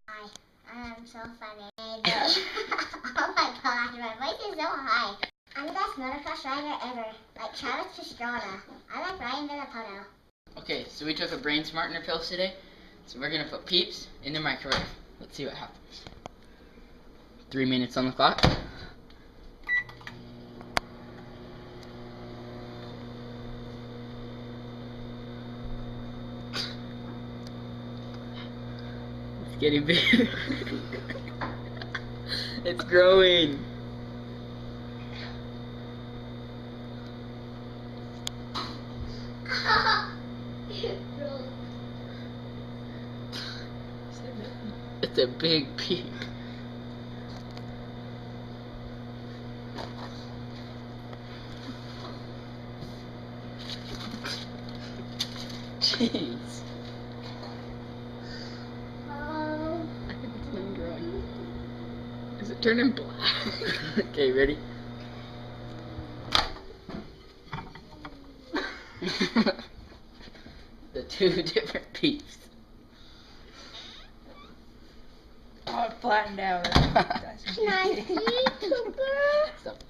Hi, I'm so funny. Oh my gosh, my voice is so high. I'm the best motocross rider ever, like Travis Pastrana. I like Ryan Villapoto. Okay, so we took a brain smartener pills today, so we're gonna put Peeps in the microwave. Let's see what happens. 3 minutes on the clock. It's getting big. It's growing. It's a big peep. Jeez. It's not growing. Is it turning black? Okay, ready? The two different peeps. Oh, it flattened out. Nice YouTuber. Stop.